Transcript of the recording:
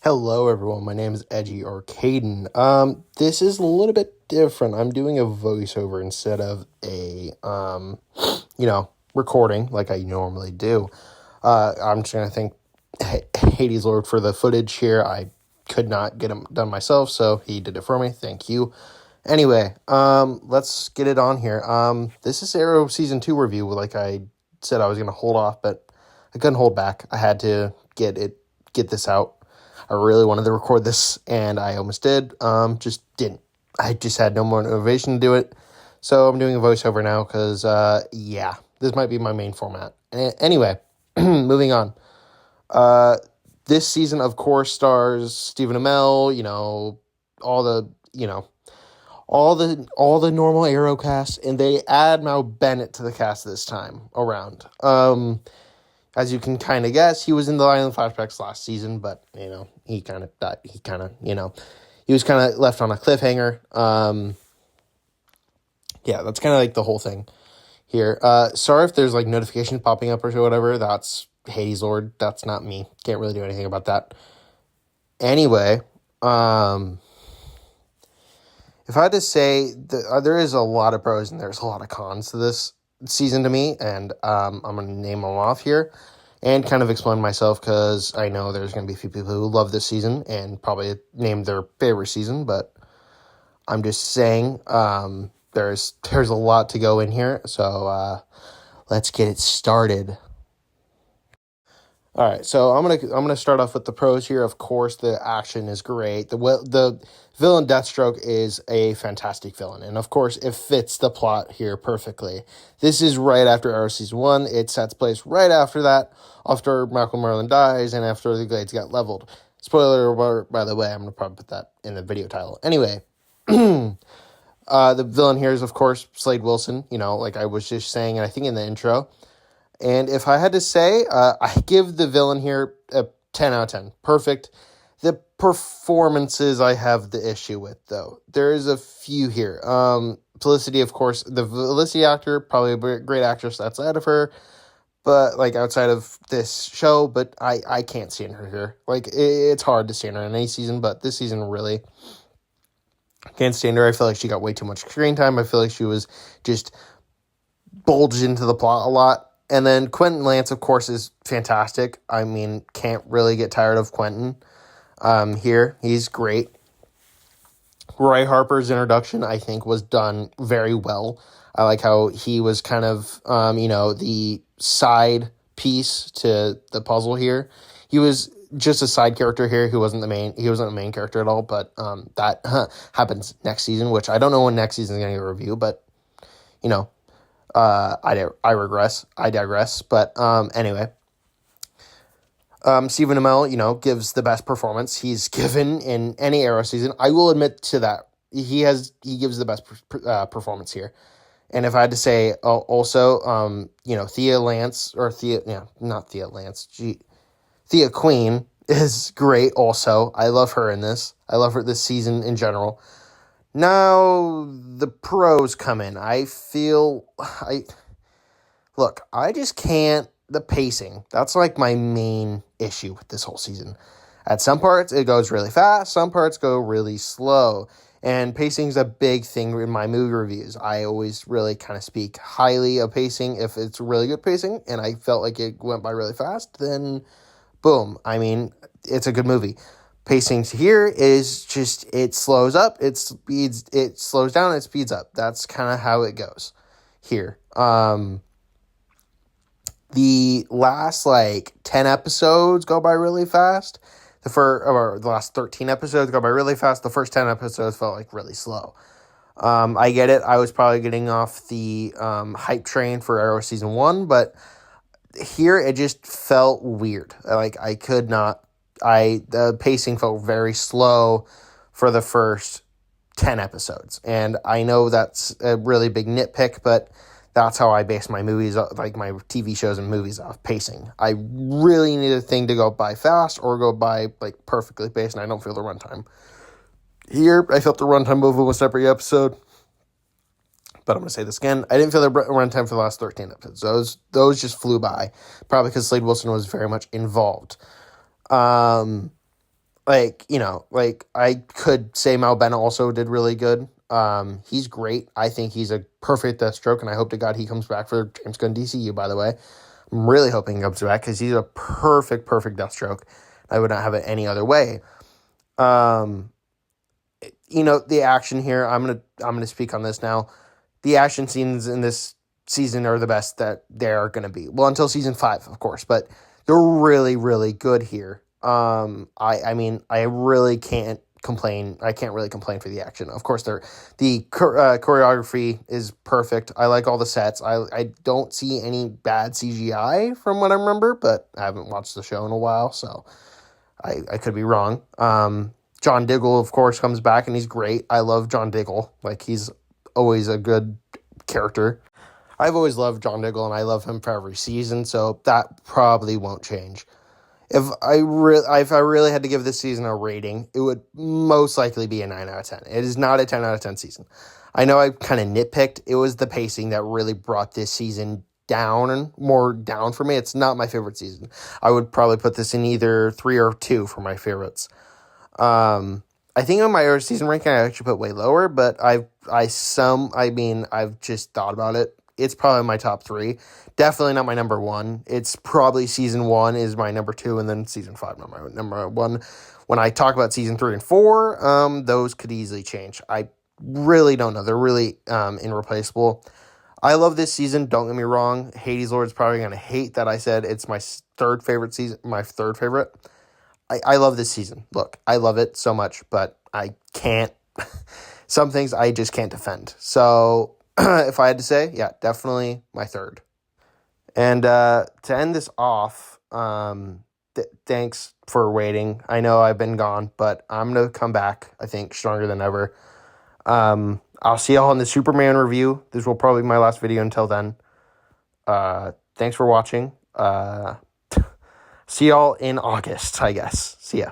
Hello, everyone. My name is Edgy or Caden. This is a little bit different. I'm doing a voiceover instead of a, recording like I normally do. I'm just gonna thank Hades Lord for the footage here. I could not get him done myself, so he did it for me. Thank you. Anyway, let's get it on here. This is Arrow Season 2 review. Like I said, I was gonna hold off, but I couldn't hold back. I had to get this out. I really wanted to record this, and I almost did. Just didn't. I just had no more motivation to do it. So I'm doing a voiceover now because, this might be my main format. Anyway, moving on. This season, of course, stars Stephen Amell, all the normal Arrow cast, and they add Mal Bennett to the cast this time around. As you can kind of guess, he was in the Island Flashbacks last season, but, he kind of died. He was kind of left on a cliffhanger. That's kind of like the whole thing here. Sorry if there's like notifications popping up or whatever. That's Hades Lord. That's not me. Can't really do anything about that. Anyway, if I had to say, there is a lot of pros and there's a lot of cons to this season to me, and I'm going to name them off here and kind of explain myself, because I know there's going to be a few people who love this season and probably name their favorite season, but I'm just saying there's a lot to go in here, so let's get it started. All right, so I'm gonna start off with the pros here. Of course, the action is great. The villain Deathstroke is a fantastic villain, and of course, it fits the plot here perfectly. This is right after Arrow Season 1. It sets place right after that, after Malcolm Merlyn dies and after the Glades got leveled. Spoiler alert, by the way, I'm gonna probably put that in the video title. Anyway, the villain here is, of course, Slade Wilson, like I was just saying, and I think in the intro. And if I had to say, I give the villain here a 10 out of 10. Perfect. The performances I have the issue with, though. There's a few here. Felicity, of course, the Felicity actor, probably a great actress outside of her, but like outside of this show, but I can't stand her here. Like, it's hard to stand her in any season, but this season really can't stand her. I feel like she got way too much screen time. I feel like she was just bulged into the plot a lot. And then Quentin Lance, of course, is fantastic. I mean, can't really get tired of Quentin here. He's great. Roy Harper's introduction, I think, was done very well. I like how he was kind of, the side piece to the puzzle here. He was just a side character here. He wasn't a main character at all, but that happens next season, which I don't know when next season is going to get a review, but, I digress. But anyway, Stephen Amell, gives the best performance he's given in any Arrow season. I will admit to that. He gives the best performance here. And if I had to say also, Thea Queen is great also. I love her in this. I love her this season in general. Now, the pros come in. I just can't, the pacing. That's like my main issue with this whole season. At some parts, it goes really fast. Some parts go really slow. And pacing's a big thing in my movie reviews. I always really kind of speak highly of pacing. If it's really good pacing and I felt like it went by really fast, then boom. I mean, it's a good movie. Pacing here is just, it slows up, it slows down, it speeds up. That's kind of how it goes here. The last 10 episodes go by really fast. The last 13 episodes go by really fast. The first 10 episodes felt like really slow. I get it. I was probably getting off the hype train for Arrow Season 1, but here it just felt weird. The pacing felt very slow for the first 10 episodes. And I know that's a really big nitpick, but that's how I base my movies, like my TV shows and movies, off pacing. I really need a thing to go by fast or go by perfectly paced, and I don't feel the runtime. Here, I felt the runtime move almost every episode. But I'm going to say this again. I didn't feel the runtime for the last 13 episodes. Those just flew by. Probably because Slade Wilson was very much involved. like, like I could say Malbena also did really good. He's great. I think he's a perfect Deathstroke, and I hope to God he comes back for James Gunn DCU, by the way. I'm really hoping he comes back because he's a perfect Deathstroke. I would not have it any other way. The action here, I'm gonna speak on this now. The action scenes in this season are the best that they are gonna be. Well, until season 5, of course, but they're really, really good here. I mean, I really can't complain. I can't really complain for the action. Of course, the choreography is perfect. I like all the sets. I don't see any bad CGI from what I remember, but I haven't watched the show in a while, so I could be wrong. John Diggle, of course, comes back, and he's great. I love John Diggle. Like, he's always a good character. I've always loved John Diggle, and I love him for every season, so that probably won't change. If I really had to give this season a rating, it would most likely be a 9 out of 10. It is not a 10 out of 10 season. I know I kind of nitpicked. It was the pacing that really brought this season down for me. It's not my favorite season. I would probably put this in either 3 or 2 for my favorites. I think on my season ranking, I actually put way lower, but I've just thought about it. It's probably my top 3. Definitely not my number 1. It's probably season 1 is my number 2, and then season 5 not my number 1. When I talk about season 3 and 4, those could easily change. I really don't know. They're really irreplaceable. I love this season. Don't get me wrong. Hades Lord's probably going to hate that I said it's my third favorite season. My third favorite. I love this season. Look, I love it so much, but I can't. Some things I just can't defend. So if I had to say, yeah, definitely my third. And to end this off, thanks for waiting. I know I've been gone, but I'm going to come back, I think, stronger than ever. I'll see y'all in the Superman review. This will probably be my last video until then. Thanks for watching. See y'all in August, I guess. See ya.